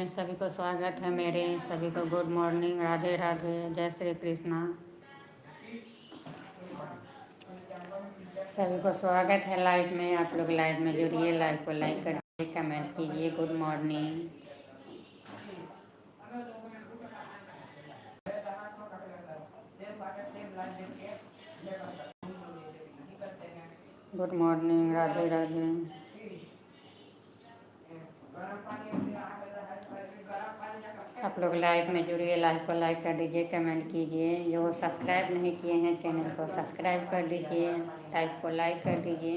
में सभी को स्वागत है मेरे। सभी को गुड मॉर्निंग, राधे राधे, जय श्री कृष्णा। सभी को स्वागत है लाइव में। आप लोग लाइव में जुड़िए, लाइव को लाइक करिए, कमेंट कीजिए। Good morning, good morning, Radhe Radhe. आप लोग लाइव में जुड़िए, लाइव को लाइक कर दीजिए, कमेंट कीजिए। जो सब्सक्राइब नहीं किए हैं चैनल को सब्सक्राइब कर दीजिए, लाइव को लाइक कर दीजिए।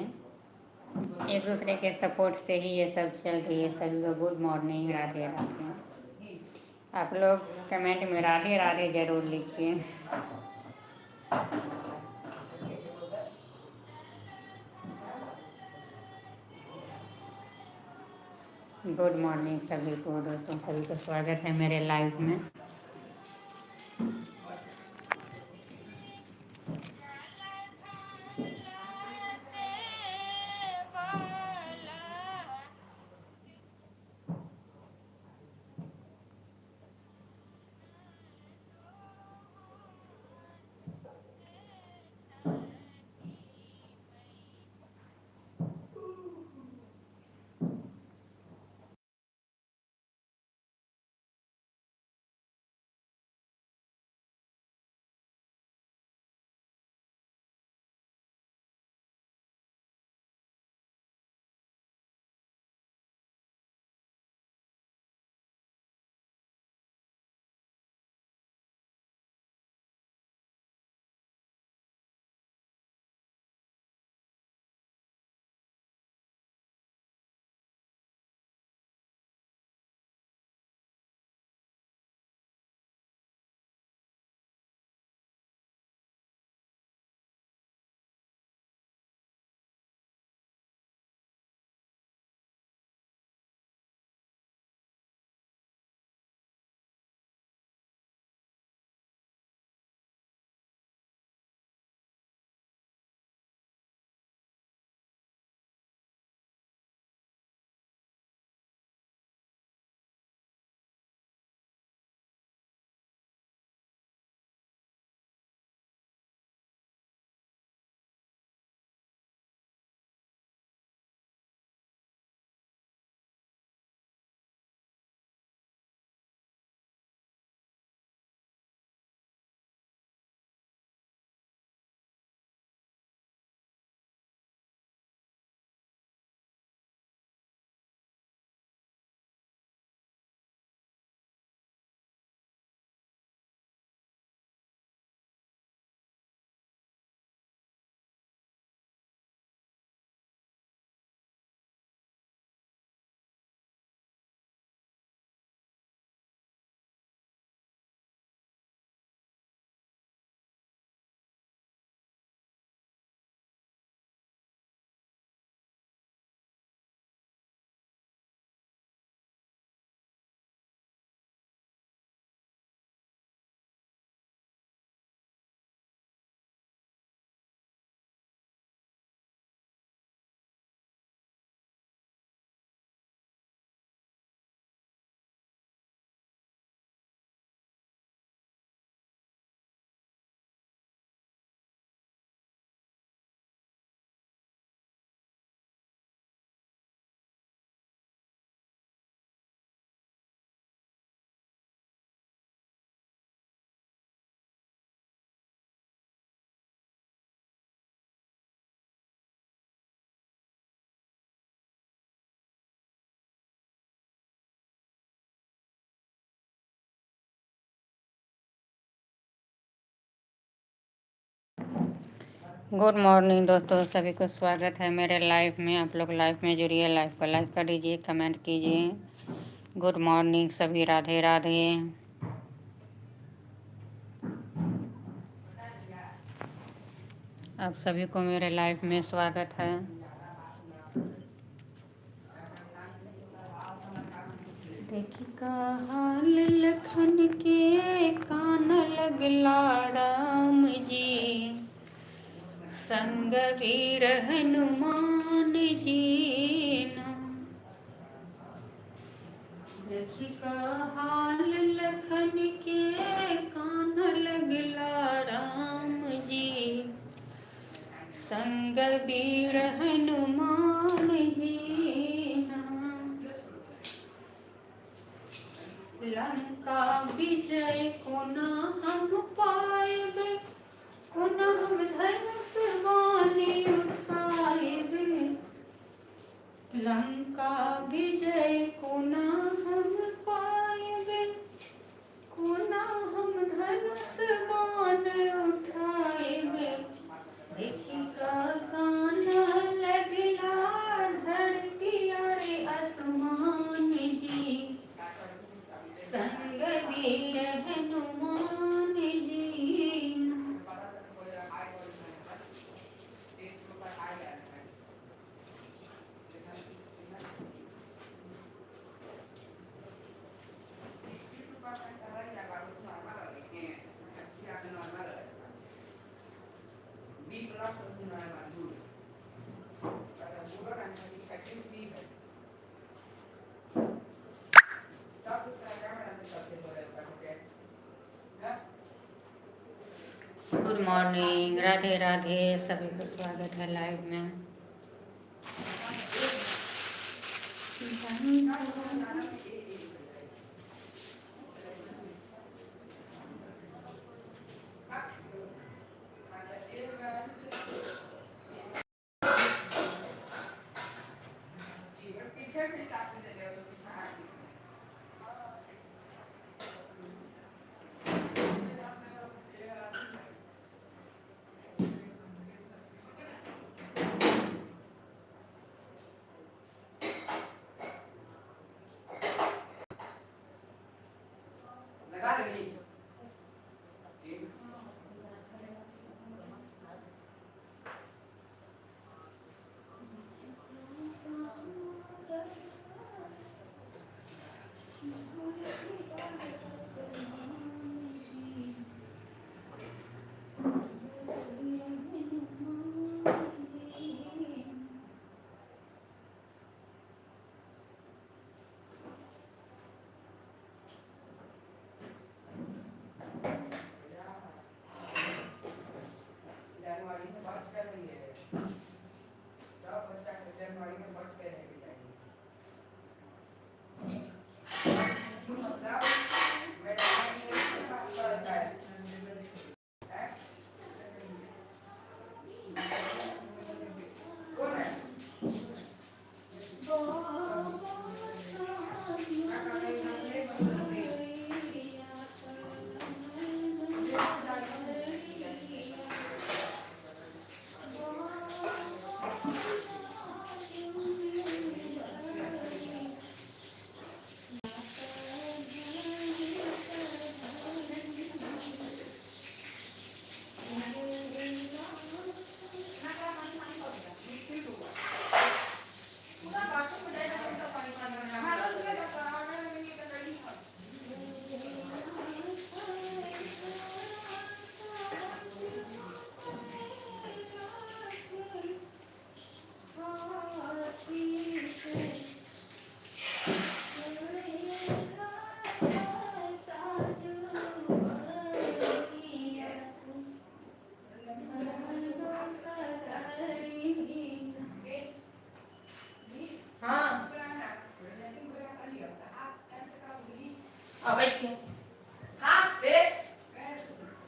एक दूसरे के सपोर्ट से ही ये सब चल रही है। सभी को गुड मॉर्निंग, राधे राधे। आप लोग कमेंट में राधे राधे ज़रूर लिखिए। गुड मॉर्निंग सभी को दोस्तों, सभी को स्वागत है मेरे लाइव में। गुड मॉर्निंग दोस्तों, सभी को स्वागत है मेरे लाइव में। आप लोग लाइव में जुड़िए, लाइव को लाइक कर दीजिए, कमेंट कीजिए। गुड मॉर्निंग सभी, राधे राधे। आप सभी को मेरे लाइव में स्वागत है। देखी का हाल लखन के कान लगला राम जी, संग वीर हनुमान जी। का हाल लखन के कान लगला राम जी, संग बीर हनुमान जी। लंका विजय कोना हम पाएब, कोना हम धनुष बाणी उठाएब। लंका विजय कोना हम पाएब, कोना हम धनुष बाण उठाएब। देखी का कान लगला धरती अरे आसमान जी, संग वीर हनुमान जी। गुड मॉर्निंग, राधे राधे, सभी को स्वागत है लाइव में।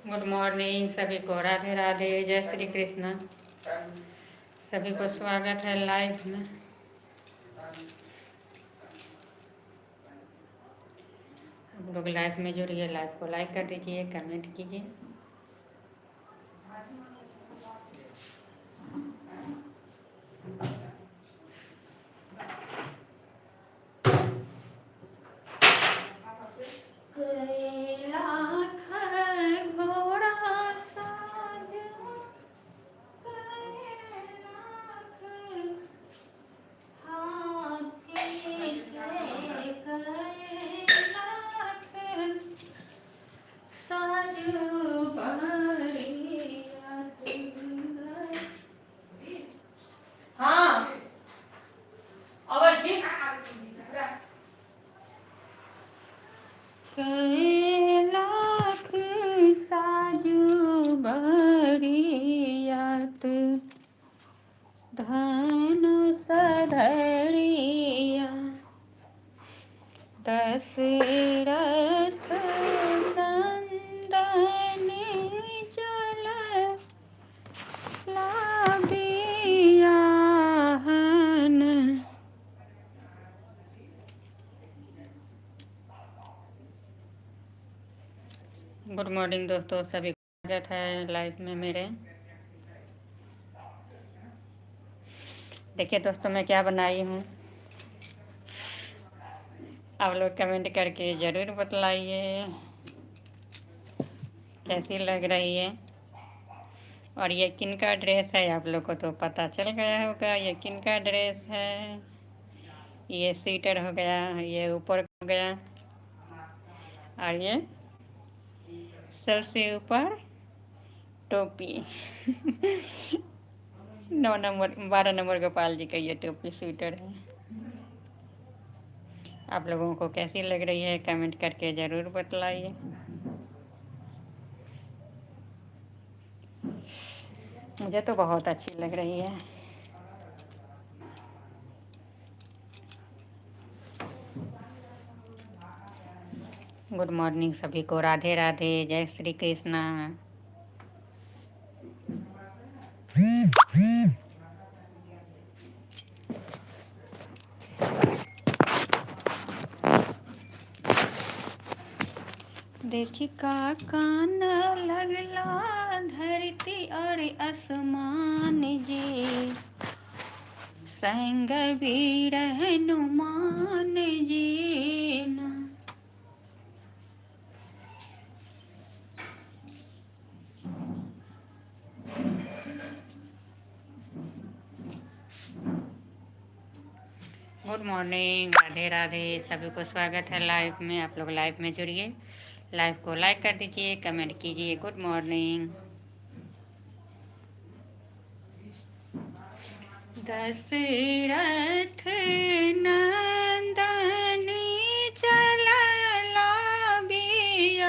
गुड मॉर्निंग, सभी को राधे राधे, जय श्री कृष्ण। सभी को स्वागत है लाइव में। हम लोग लाइव में जुड़िए, लाइव को लाइक कर दीजिए, कमेंट कीजिए। कई लाख साजू बरियात धनुष धरिया दशरथ नंदन चल लाबियाहन। गुड मॉर्निंग दोस्तों, सभी को स्वागत है लाइव में मेरे। देखिए दोस्तों, मैं क्या बनाई हूँ, आप लोग कमेंट करके ज़रूर बतलाइए कैसी लग रही है। और ये किन का ड्रेस है, आप लोग को तो पता चल गया होगा ये किन का ड्रेस है। ये स्वेटर हो गया, ये ऊपर हो गया, और ये सर से ऊपर टोपी 9 नंबर 12 नंबर गोपाल जी का ये टोपी स्वेटर है। आप लोगों को कैसी लग रही है कमेंट करके ज़रूर बतलाइए। मुझे तो बहुत अच्छी लग रही है। गुड मॉर्निंग सभी को, राधे राधे, जय श्री कृष्णा। देखी का कान लगला धरती और आसमान जी, संग भी रहनुमान जी ना। गुड मॉर्निंग, राधे राधे, सभी को स्वागत है लाइव में। आप लोग लाइव में जुड़िए, लाइव को लाइक कर दीजिए, कमेंट कीजिए। Good morning. दशरथ नंदन चलला बियाहन,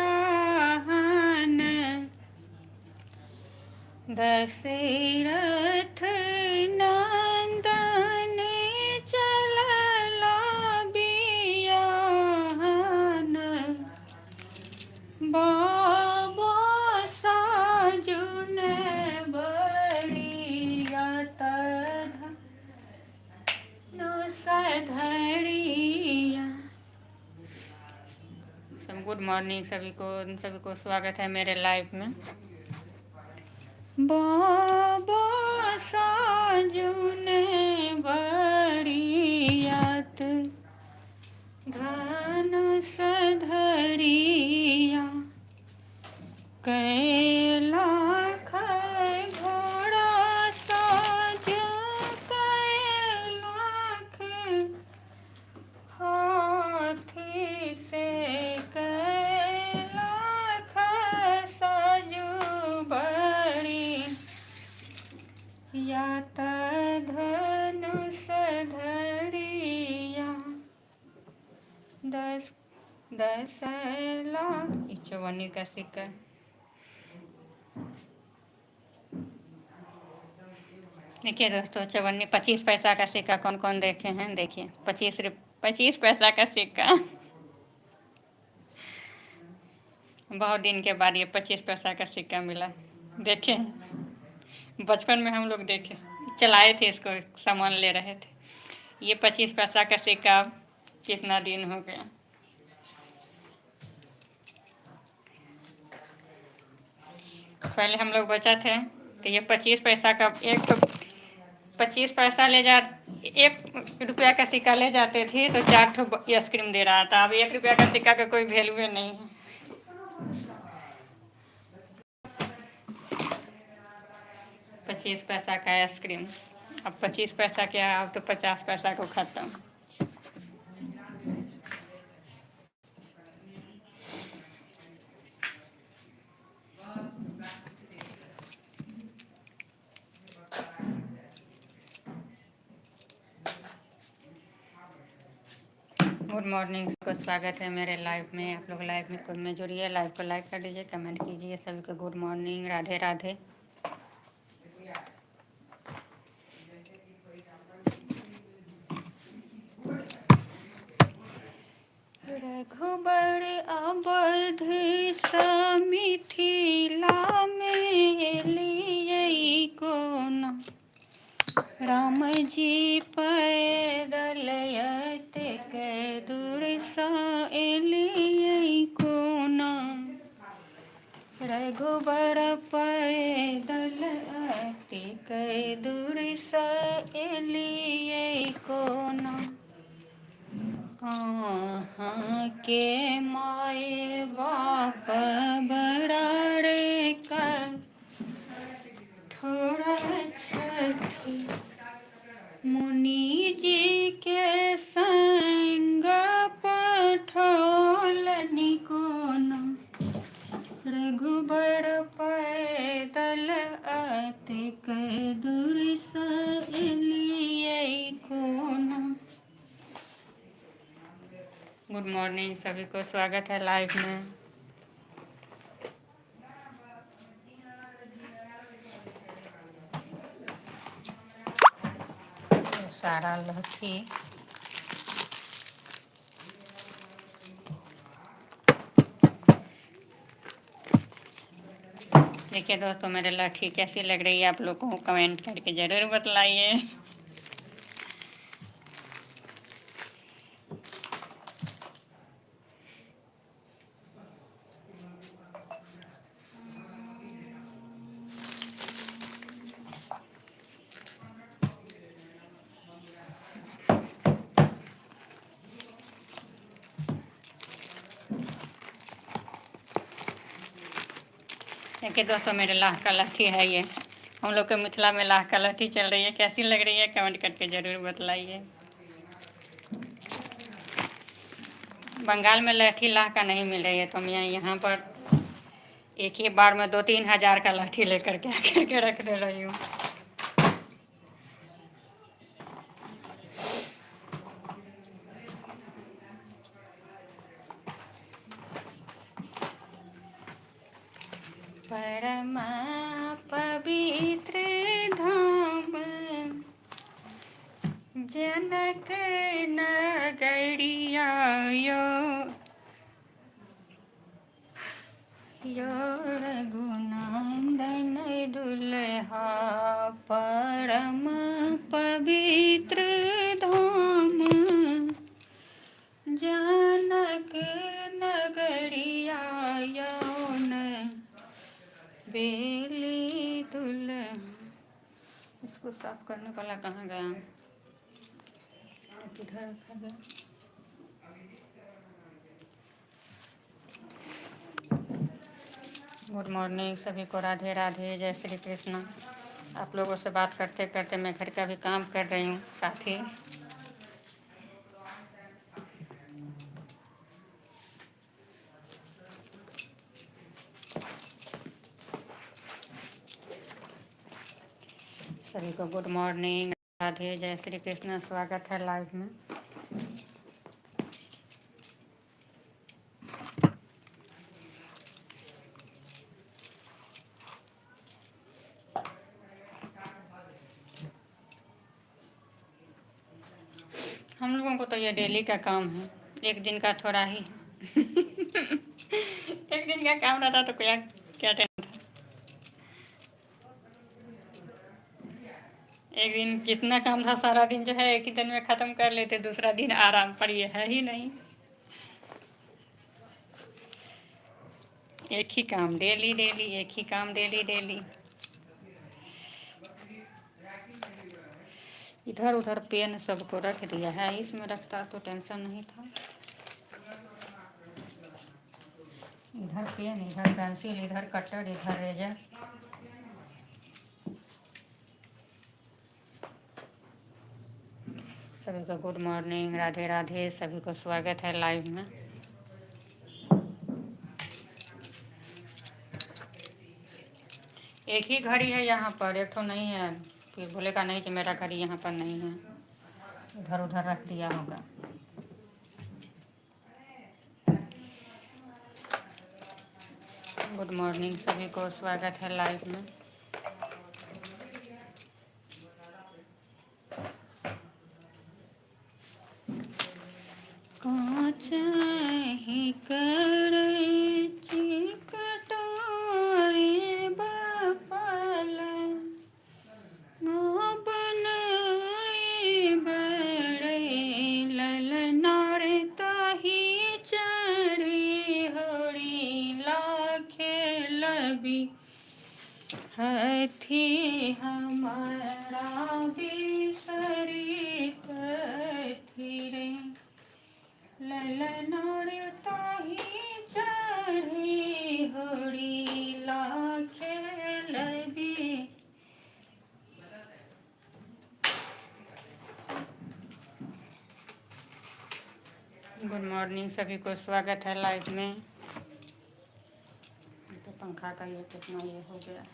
दशरथ नंदन चलला बियाहन, बाबा साजुन बरियात धनुष धरिया। सब गुड मॉर्निंग सभी को स्वागत है मेरे लाइव में। बाबा साजुन बरियात धनुष धरिया, कैलाख घोड़ा साज कैलाख हाथी से, कैलाख साजु बड़ी यात धनुष धरिया। 10 लाख 54 का सिक्का। देखिए दोस्तों, 54 25 पैसा का सिक्का कौन कौन देखे हैं। देखिए 25 पैसा का सिक्का बहुत दिन के बाद ये 25 पैसा का सिक्का मिला। देखे, बचपन में हम लोग देखे, चलाए थे इसको, सामान ले रहे थे। ये 25 पैसा का सिक्का कितना दिन हो गया। पहले हम लोग बचा थे तो ये 25 पैसा का एक तो 25 पैसा ले जा, 1 रुपया का सिक्का ले जाते थे तो 4 ठो आइसक्रीम दे रहा था। अब 1 रुपया का सिक्का का कोई वैल्यू नहीं है। 25 पैसा का आइसक्रीम, अब 25 पैसा क्या, अब तो 50 पैसा को खत्म। गुड मॉर्निंग को स्वागत है मेरे लाइव में। आप लोग लाइव में खुद में जुड़िए, लाइव को लाइक कर दीजिए, कमेंट कीजिए। सभी को गुड मॉर्निंग, राधे राधे। रघुबर अवध मिथिला में लिए कोना, राम जी पैदल अतेक दूर एलियै कोना। रघुबर पैदल अतेक दूर एलियै कोना। अहाँ के माय बाप बड़ा रे कठोर छथि, मुनि जी के संग पठौलनि कोना। रघुबर पैदल अतेक दूर एलियै कोना। गुड मॉर्निंग, सभी को स्वागत है लाइव में। सारा लहठी देखिए दोस्तों, मेरे लहठी कैसी लग रही है आप लोगों को कमेंट करके ज़रूर बतलाइए। देखिए दोस्तों, मेरे लाह का लहठी है ये। हम लोग के मिथिला में लाह का लहठी चल रही है, कैसी लग रही है कमेंट करके ज़रूर बतलाइए। बंगाल में लहठी लाह का नहीं मिल रही है, तो मैं यहाँ पर एक ही बार में 2-3 हज़ार का लहठी लेकर के आकर के रख दे रही हूँ। परम पवित्र धाम जनक नगरिया यो रघुनंदन दुल्हा। परम पवित्र धाम जनक नगरिया यौन बेली दुल्हा। इसको साफ करने वाला कहाँ गया? किधर रखा गया? गुड मॉर्निंग, सभी को राधे राधे, जय श्री कृष्ण। आप लोगों से बात करते करते मैं घर का भी काम कर रही हूँ साथ ही। सभी को गुड मॉर्निंग, राधे, जय श्री कृष्ण। स्वागत है लाइव में। हम लोगों को तो ये डेली का काम है, एक दिन का थोड़ा ही एक दिन का काम रहता तो क्या क्या टेंशन था। एक दिन जितना काम था सारा दिन जो है एक ही दिन में ख़त्म कर लेते, दूसरा दिन आराम पर। ये है ही नहीं, एक ही काम डेली डेली, एक ही काम डेली डेली। इधर उधर पेन सबको रख दिया है, इसमें रखता तो टेंशन नहीं था। इधर पेन, इधर पेंसिल, इधर कटर, इधर रेजर। सभी को गुड मॉर्निंग, राधे राधे। सभी को स्वागत है लाइव में। एक ही घड़ी है यहाँ पर, एक तो नहीं है। फिर बोलेगा नहीं कि मेरा घड़ी यहाँ पर नहीं है, इधर उधर रख दिया होगा। गुड मॉर्निंग सभी को, स्वागत है लाइव में। कांच ही करची कटारे बपल बनाए बड़े ललनारे ताही चढ़े हरी लाखे लबी हथी हमारा बिसरी कथी रे ललनारे ताही चढ़े हरी लाखे लबी। गुड मॉर्निंग सभी को, स्वागत है लाइव में। तो पंखा का ये कितना ये हो गया है।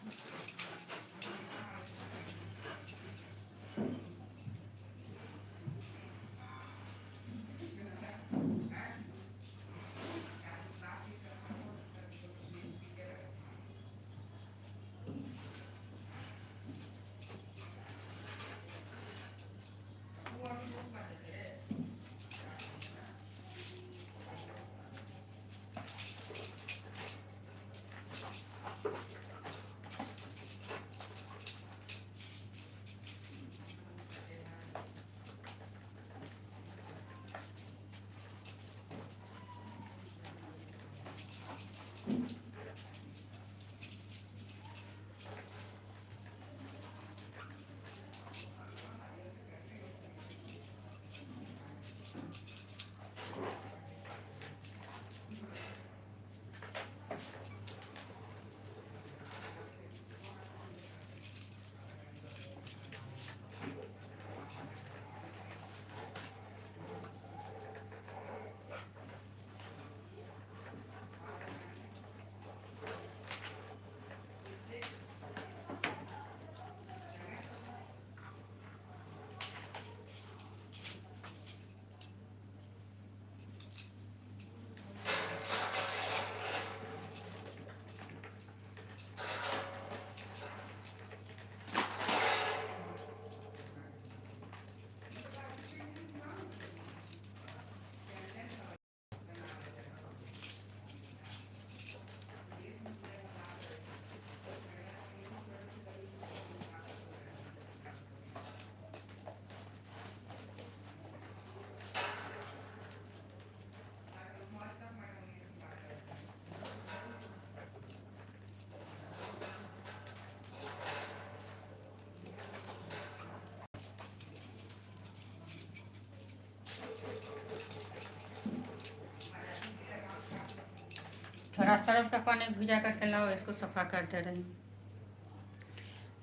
थोड़ा सर्फ का पानी भिजा करके लाओ, इसको सफा करते रहिए।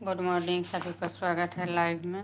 गुड मॉर्निंग सभी को, स्वागत है लाइव में।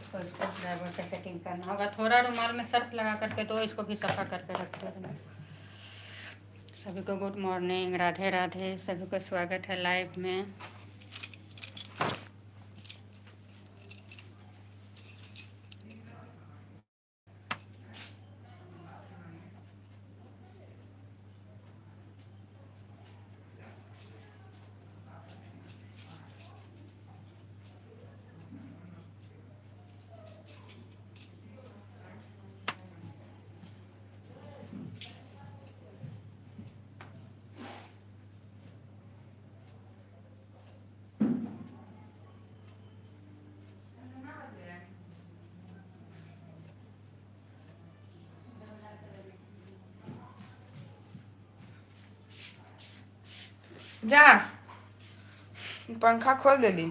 तो इसको ड्राइवर से सेटिंग करना होगा। थोड़ा रुमाल में सर्फ लगा करके तो इसको भी सफा करके रखते रहना। सभी को गुड मॉर्निंग, राधे राधे, सभी को स्वागत है लाइव में। जा पंखा खोल देली।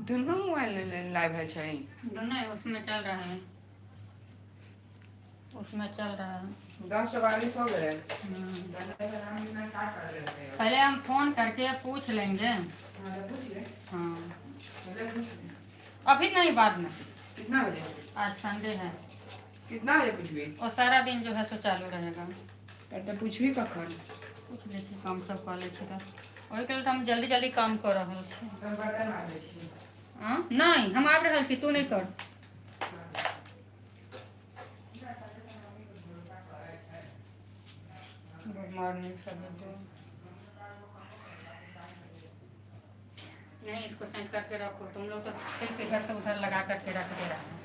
दोनों मोबाइल लाइव है छै। दोनों उसमें चल रहा है, उसमें चल रहा है। 10:42 हो गए। पहले हम फोन करके पूछ लेंगे। हाँ अभी नहीं, बाद में। कितना बजे? आज संडे है। कितना बजे पूछबी? और सारा दिन जो है सो चालू रहेगा। तो पूछबी कखन? पूछ लै छी, काम सब कऽ लै छी तऽ ओहिके लेल तऽ हम जल्दी जल्दी काम कर रहल छी। नहीं हम आबि रहल छी, तू नहीं कर। गुड मॉर्निंग सभी को। नहीं इसको सेंड करके रखो, तुम लोग तो सिर्फ इधर से उधर लगा करके रख दे रहा है।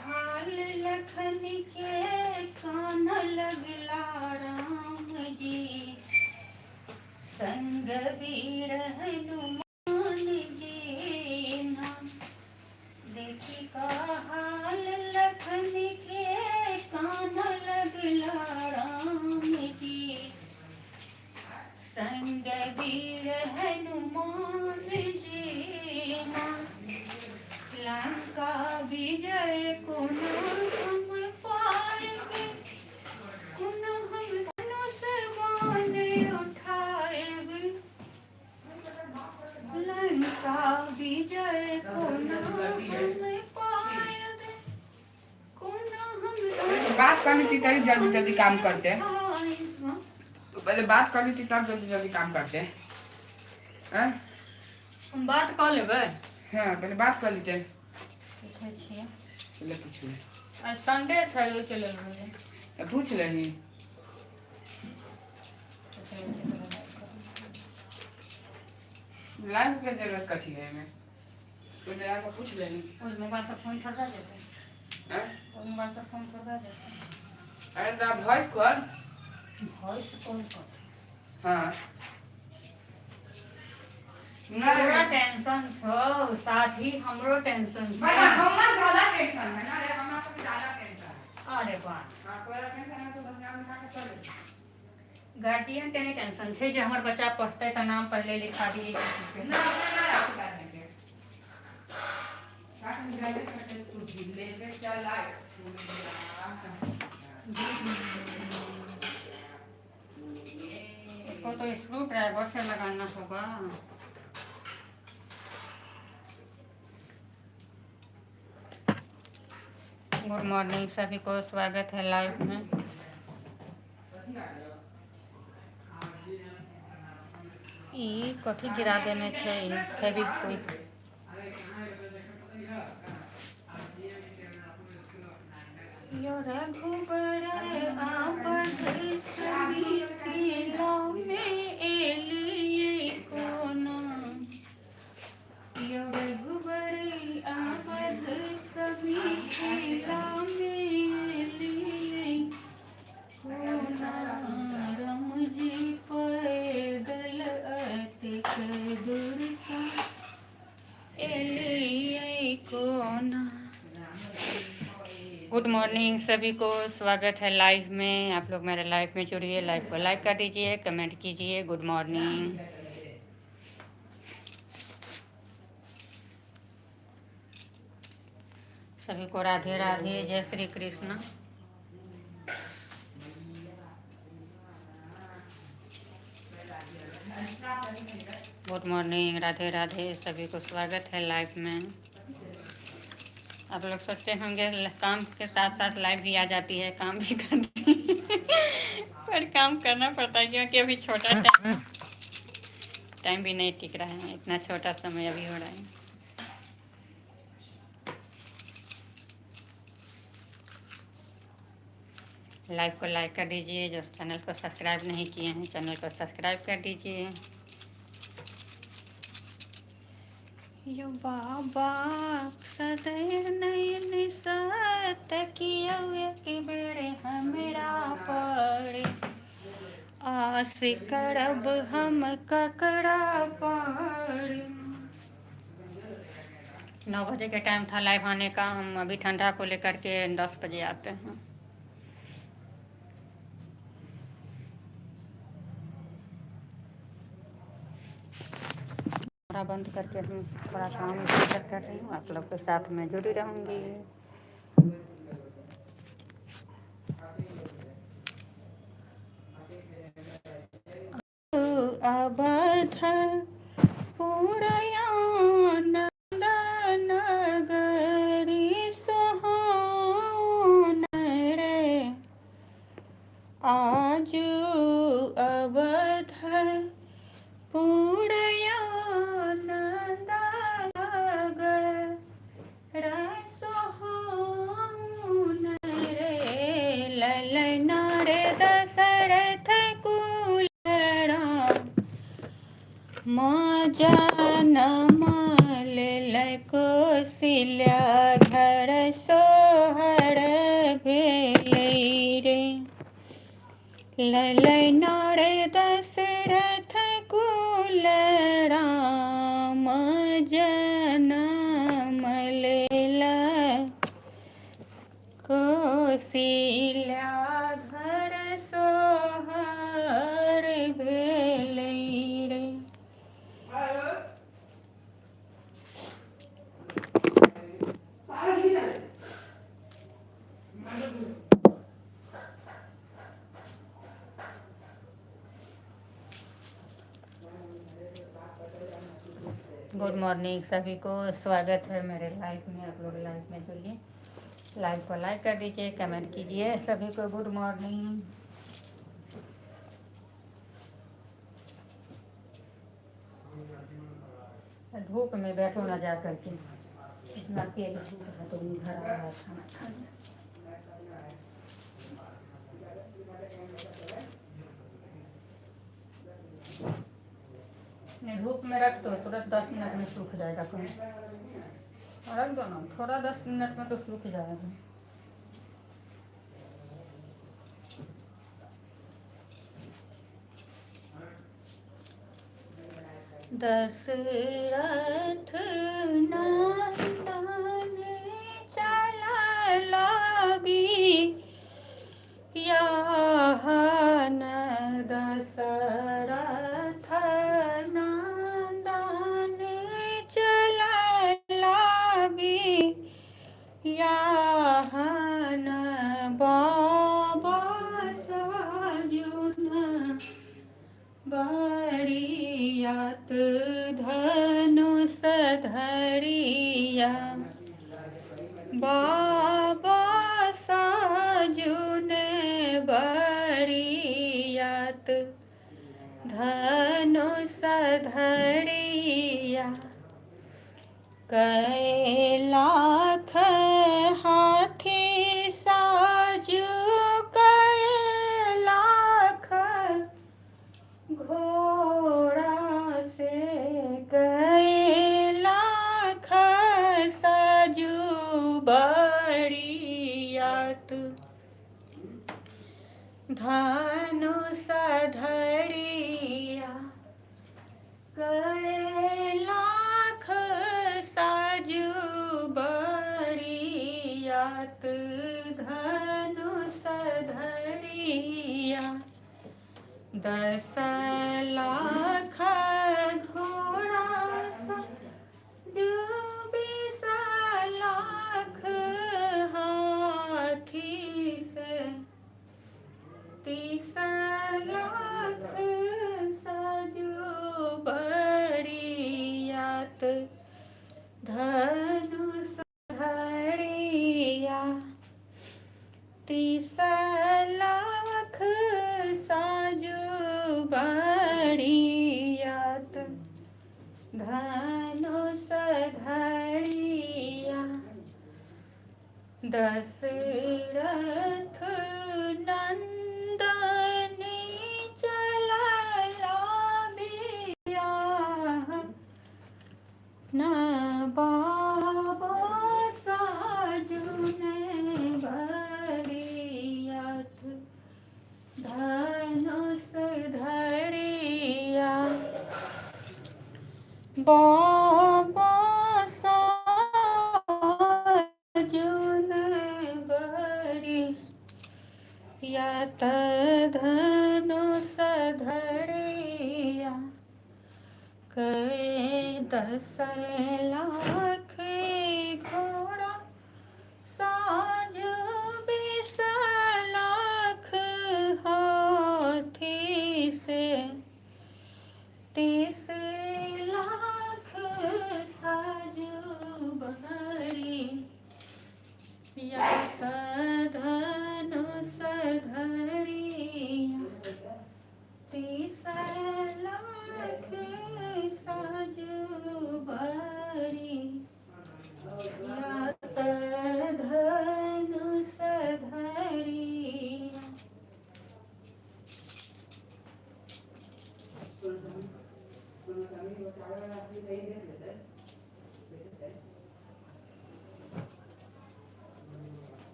हाल लखन के कान लगला राम जी, संग वीर हनुमान जी नाम। देखी का हाल लखन के कान लगला राम जी, संग वीर हनुमान जी नाम। लंका विजय को हम पाएंगे, हम धनुष बाण उठाएंगे। लंका विजय को हम पाएंगे, बात करनी थी तभी जल्दी जल्दी काम करते। पहले बात करनी थी तब जल्दी जल्दी काम करते। हम बात कर लेबै। हाँ पहले बात कर लीजिए। पूछे छियै, पहले पूछ ले। आज संडे छै, ओहिके लेल भेलै। पूछ लही। लाइव के जरूरत कथी है में? पहले आके पूछ लेनी। ओइ मोबाइल से फोन फटा जेतै। हैं? ओइ मोबाइल से फोन फटा जेतै। अरे तो वॉइस कॉल। वॉइस कॉल कर। हाँ तोरा टेंशन छौ, साथ ही हमरो टेंशन छै। हमर ज्यादा टेंशन है ना रे, हमरा से ज्यादा टेंशन है। अरे वाह, हां तोरा टेंशन है तो बदनाम लिखा के चल। गार्जियन के नहीं टेंशन छै जे हमर बच्चा पढ़तै तऽ नाम पहले लिखा दिए किसी पे। ना राखी करने के काटन जाने करते तू ढीले पे चल आए। इसको तो स्क्रू ड्राइवर से लगाना होगा। गुड मॉर्निंग सभी को, स्वागत है लाइव में। ई कथी गिरा देने छै, फेविक्विक। यो रघुबर आपद सभी खेला में एलिए कोना। यो रघुबर आपद सभी खेला में एलिए कोना। राम जी पैदल अतिक दूर सा एलिए कोना। गुड मॉर्निंग सभी को, स्वागत है लाइव में। आप लोग मेरे लाइव में जुड़िए, लाइव को लाइक कर दीजिए, कमेंट कीजिए। Good morning. सभी को राधे राधे, जय श्री कृष्ण। गुड मॉर्निंग, राधे राधे, सभी को स्वागत है लाइव में। आप लोग सोचते होंगे काम के साथ साथ लाइव भी आ जाती है, काम भी करती है। पर काम करना पड़ता है क्योंकि अभी छोटा टाइम भी नहीं टिक रहा है, इतना छोटा समय अभी हो रहा है। लाइव को लाइक कर दीजिए। जो चैनल को सब्सक्राइब नहीं किए हैं चैनल को सब्सक्राइब कर दीजिए। यो बाबा सदैव नयन सत किया कि बेड़े हमरा पड़े आस करब हम ककरा पर। 9 बजे के टाइम था लाइव आने का। हम अभी ठंडा को लेकर के 10 बजे आते हैं। थोड़ा बंद करके हम थोड़ा काम कर रही हूँ। आप लोग के साथ में जुड़ी रहूँगी। अवध पुरया नगरी सोहान रे आजू अवध पुरया नगर सोहान रे ललना रे दशरथ जनमल कौशल्या घर सोहर भेलै रे ललना रे दशरथ कुल राम जनमल कौशल्या घर सोहर भेलै रे। गुड मॉर्निंग सभी को, स्वागत है मेरे लाइव में। आप लोग लाइव में जुड़िए, लाइव को लाइक कर दीजिए, कमेंट कीजिए। सभी को गुड मॉर्निंग। धूप में बैठो ना जा करके, इतना तेज धूप है तो घर आ रहा खाना खाने। धूप में रख दो, तुरंत 10 मिनट में सूख जाएगा। कहीं रख दो ना, थोड़ा 10 मिनट में तो सूख जाएगा। दशरथ नंदन चला लगी याहन दशरथ नंदन चला लगी याहन बाबा सजुन बरियात धनुष धरिया बाबा साजुन बरियात धनुष धरिया कैलाख हाथी साजू कैलाख घोड़ा से कैलाख साजू बरियात धनुष धरिया कैलाख साजू बरियात धनुष धरिया 10 लाख घोड़ा साजू 20 लाख हाथी से 30 लाख साजू बरियात धनुष धरिया 30 लाख साजू बरियात धनुष धरिया दशरथ बाबा साजुने बरियात धनुष धरिया बाबा साजुने बरियात धनुष धरिया कई 10 लाख घोड़ा साज 20 लाख हाथी से 30 लाख साज बहरी या धनुष धरिया 30 लाख साज बहरी या धनुष धरिया।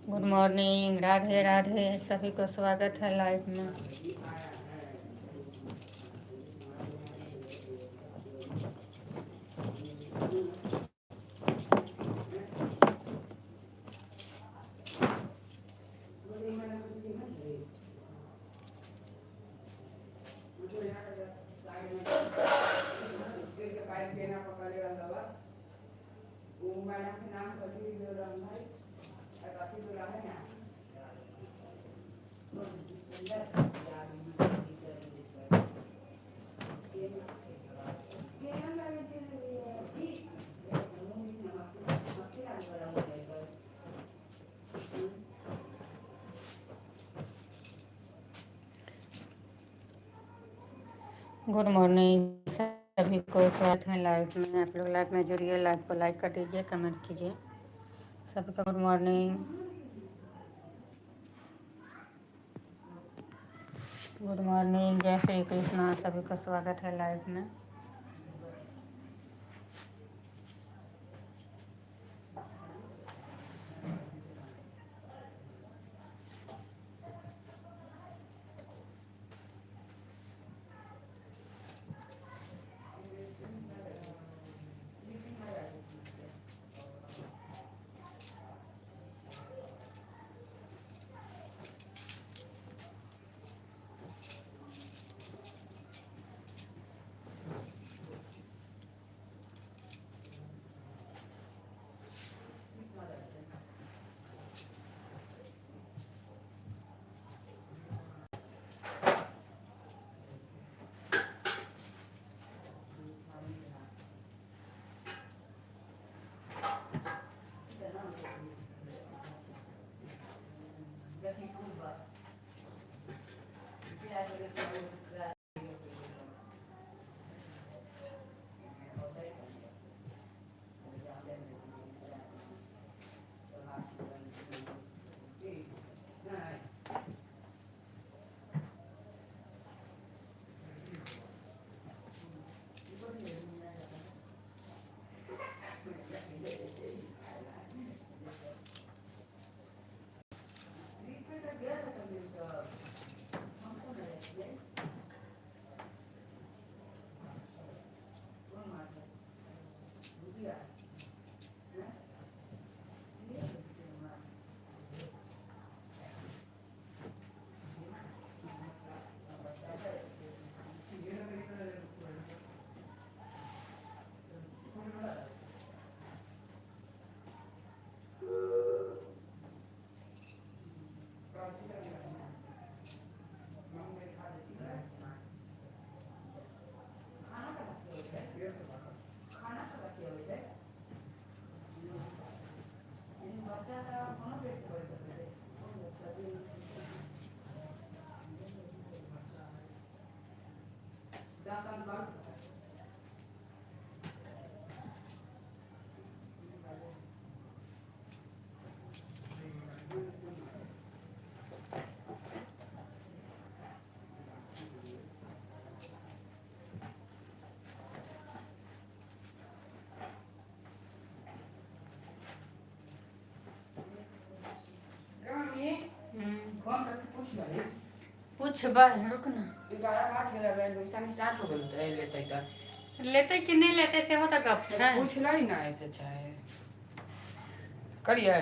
गुड मॉर्निंग, राधे राधे, सभी को स्वागत है लाइव में। गुड मॉर्निंग, सभी को स्वागत है लाइव में। आप लोग लाइव में जुड़िए, लाइव को लाइक कर दीजिए, कमेंट कीजिए। सभी को गुड मॉर्निंग, गुड मॉर्निंग, जय श्री कृष्णा। सभी को स्वागत है लाइव में। पूछबा रुक ना 12 गेल एडमिशन स्टार्ट हो गेल त लेतै त लेते कि नहीं लेते से हो तो गप है। पूछ लै ना ऐसे चाहे करिए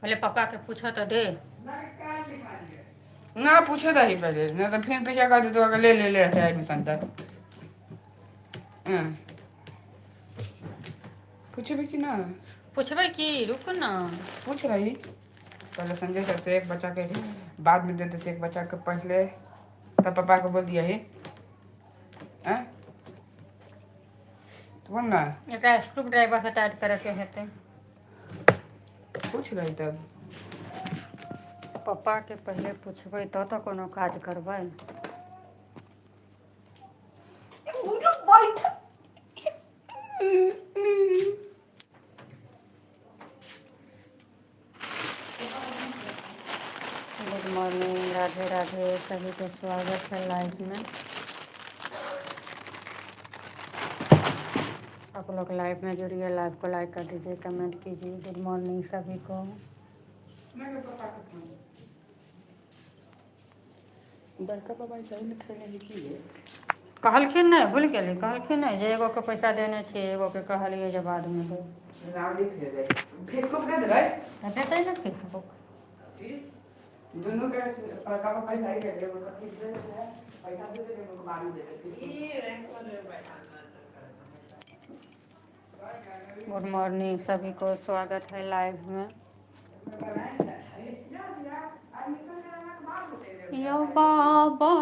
पहले पापा के पूछो तो दे। ना पूछे दही पहले ना तो फिर पीछे कर दे तो अगर ले रहते एडमिशन तक पूछे कि ना पूछबे कि रुक ना पूछ रही पहले संजय सर से एक बच्चा के बाद में दे देते एक बच्चा के पहले तब पापा को बोल दिया ही तो बोल ना एक स्क्रू ड्राइवर से टाइट करे के हेते पूछ रही तब पापा के पहले पूछबे तो कोनो काज करबै। गुड मॉर्निंग, राधे राधे, सभी को स्वागत है लाइव में। आप लोग लाइव में जुड़िए, लाइव को लाइक कर दीजिए, कमेंट कीजिए। गुड मॉर्निंग सभी को। बड़का पापा सही में खेले की कहलखिन नहीं, भूल गेली, कहलखिन नहीं जे एगो के पैसा देने छियै, एगो के कहलिए जे बाद में दे। फेसबुक दे दे देते ना फेसबुक दोनों के बड़का पापा पैसा ही दे दे पैसा दे दे बाद में दे दे। गुड मॉर्निंग सभी को, स्वागत है लाइव में। यो बाबा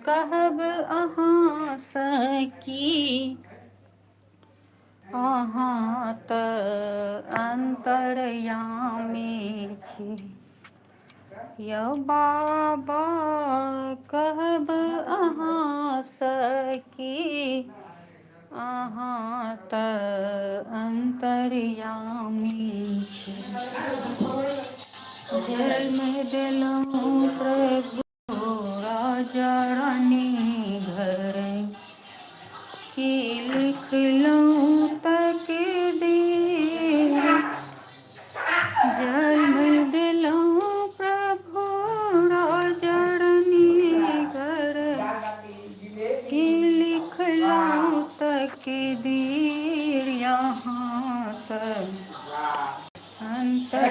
कहब अहाँ से की अहाँ तऽ अंतर्यामी छी। यो बाबा कहब अहाँ से की अहाँ तऽ अंतर्यामी छी। जन्म देलहुँ प्रभु राजा रानी घर, की लिखलहुँ तकदीर। जन्म देलहुँ प्रभु राजा रानी घर, की लिखलहुँ तकदीर। यहाँ तक अंतर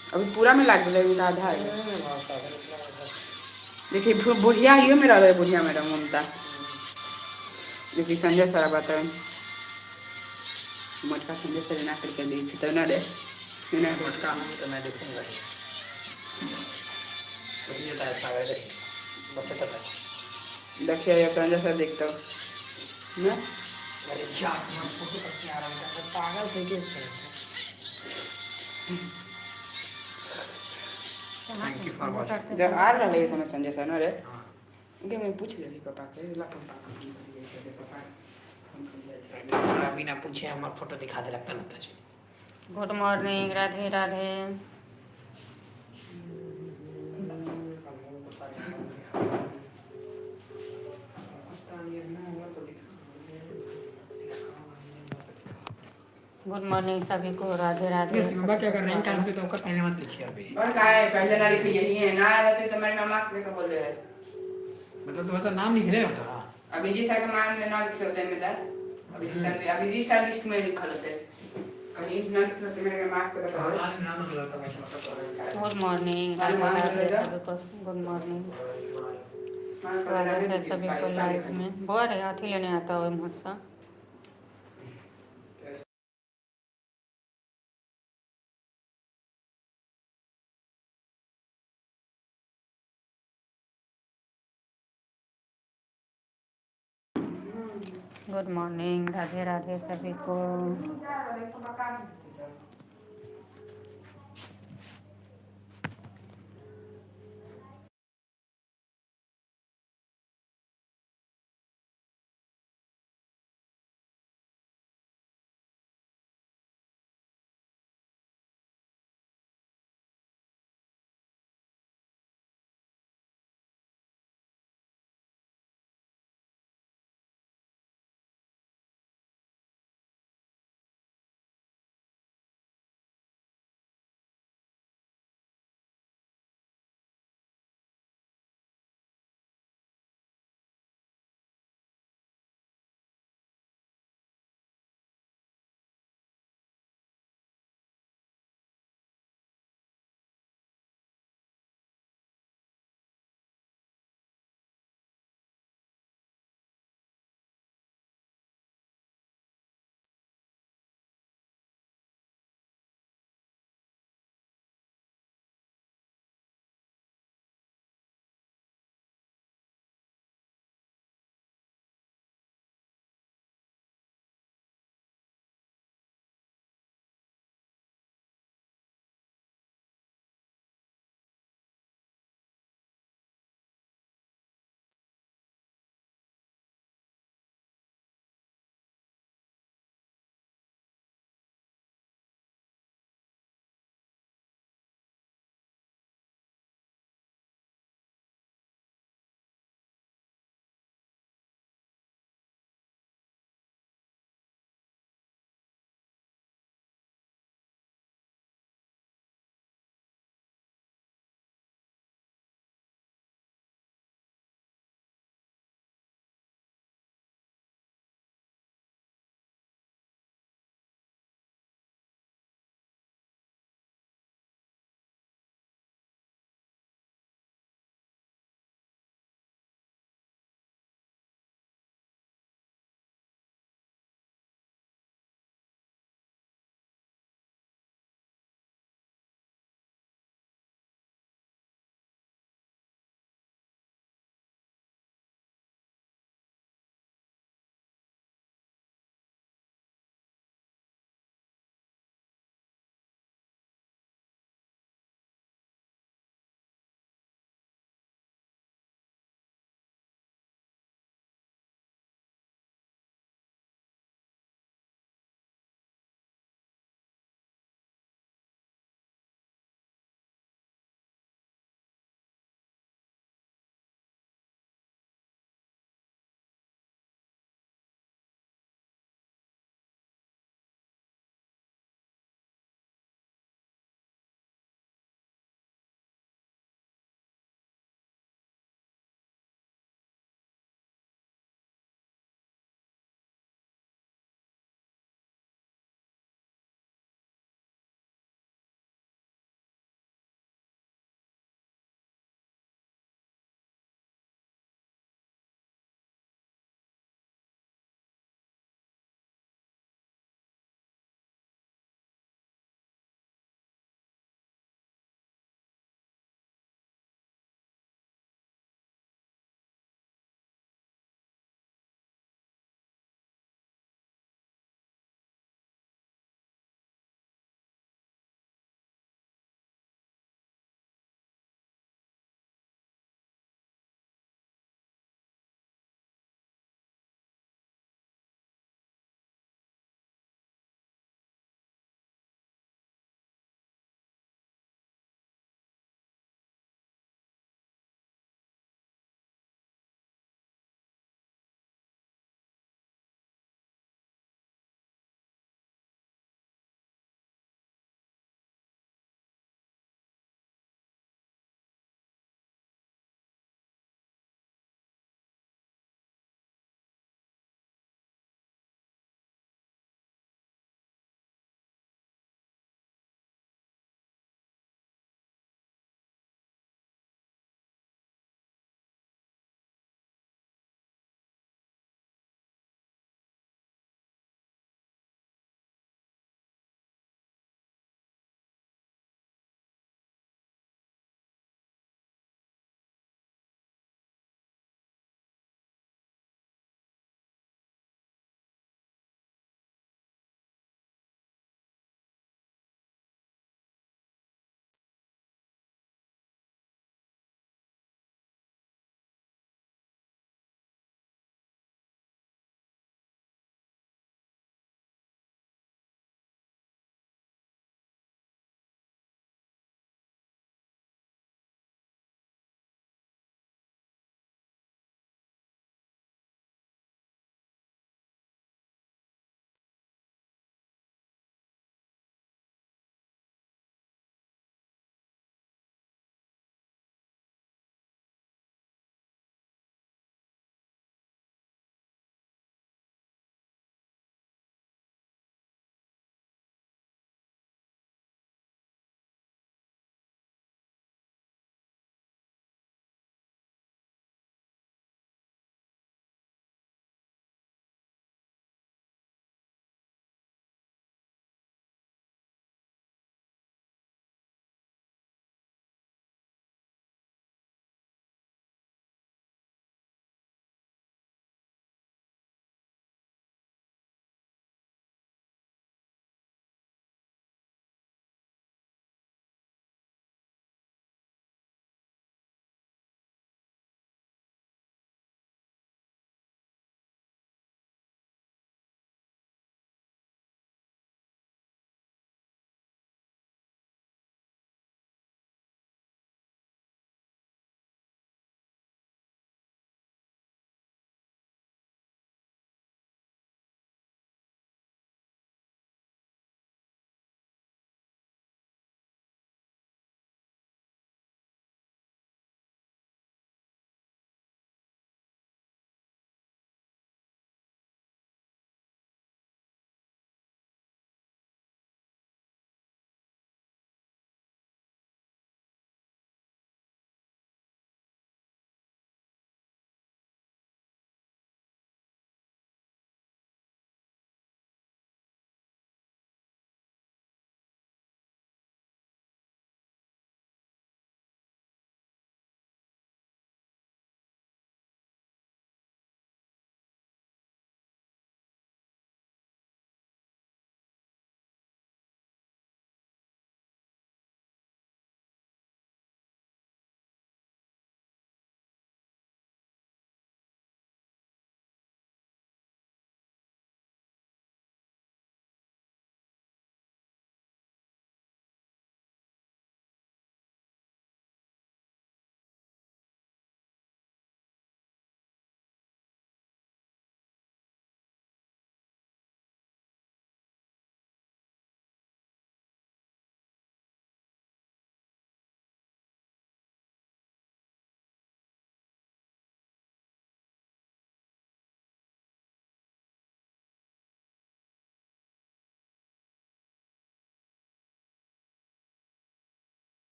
अभी पूरा में लाग गए आधा है। देखिए बुढ़िया ही में रहा बुढ़िया मैडम ममता। देखिए संजय सारा बात है मटका संजय सर ना करके दी तो ना दे मटका हम तो मैं देखूंगा ही तो ये था सागर देखिए बस इतना था। देखिए ये संजय सर देखता हूँ ना अरे यार मैं फोटो कैसे आ रहा हूँ पागल से क्यों थैंक यू फॉर वाचिंग। जब आ रहा है समय संजय सर ना रे उनके मैं पूछ ले पापा के ला पापा बिना पूछे हमारा फोटो दिखा दे लगता ना था। Good morning, Radhe Radhe. Good morning सभी को, राधे राधे। ये सिम्बा क्या कर रहे हैं कान पे तो पहले मत लिखिए अभी। और का है पहले ना लिखी यही है ना रहते तो मेरी मामा से बोल रहे हैं मतलब तुम तो नाम लिख रहे हो तो अभी जी सर का मान ना लिखे होते हैं मेरा अभी जी सर लिस्ट में लिखा होते हैं कहीं ना लिखे होते मेरे मार्क्स से बताओ। गुड मॉर्निंग, राधे राधे सभी को। Good morning. स्वागत है सभी को लाइव में। बोर है अथी लेने आता हो मुझसे। गुड मॉर्निंग, राधे राधे सभी को।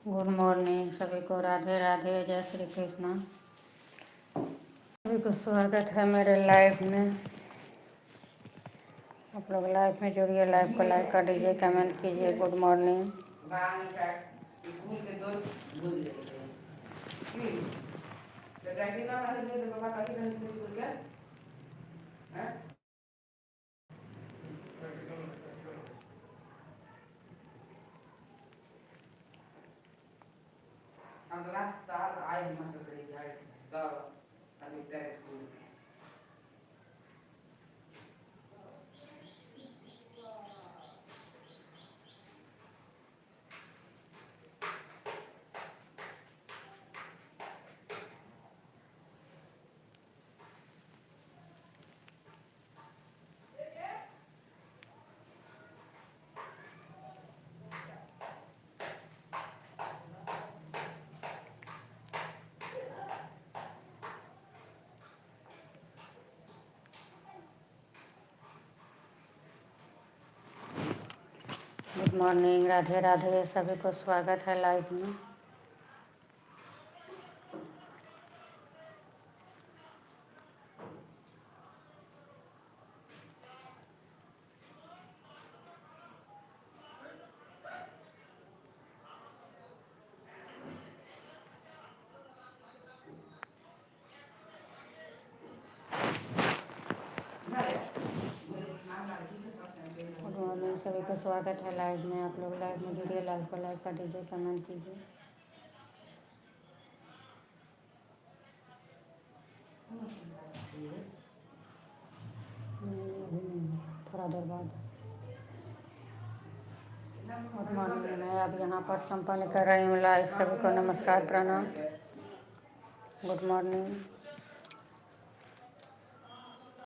गुड मॉर्निंग सभी को, राधे राधे, जय श्री कृष्ण। सभी को स्वागत है मेरे लाइव में। आप लोग लाइव में जुड़िए, लाइव को लाइक कर दीजिए, कमेंट कीजिए। Good morning. स्कूल के दोस्त भूल जाते हैं। तो ड्राइविंग ना आने दे तो पापा कथी कहते हैं स्कूल के? हैं? अगला साल आए हम सब करेंगे आए सब अधिकतर स्कूल में। गुड मॉर्निंग, राधे राधे, सभी को स्वागत है लाइव में। गुड मॉर्निंग, सभी को स्वागत है लाइव में। आप लोग लाइव में जुड़िए, लाइव को लाइक कर दीजिए, कमेंट कीजिए। अभी नहीं, थोड़ा देर बाद। गुड मॉर्निंग, मैं अब यहाँ पर संपन्न कर रही हूँ लाइव। सभी को नमस्कार, प्रणाम, गुड मॉर्निंग।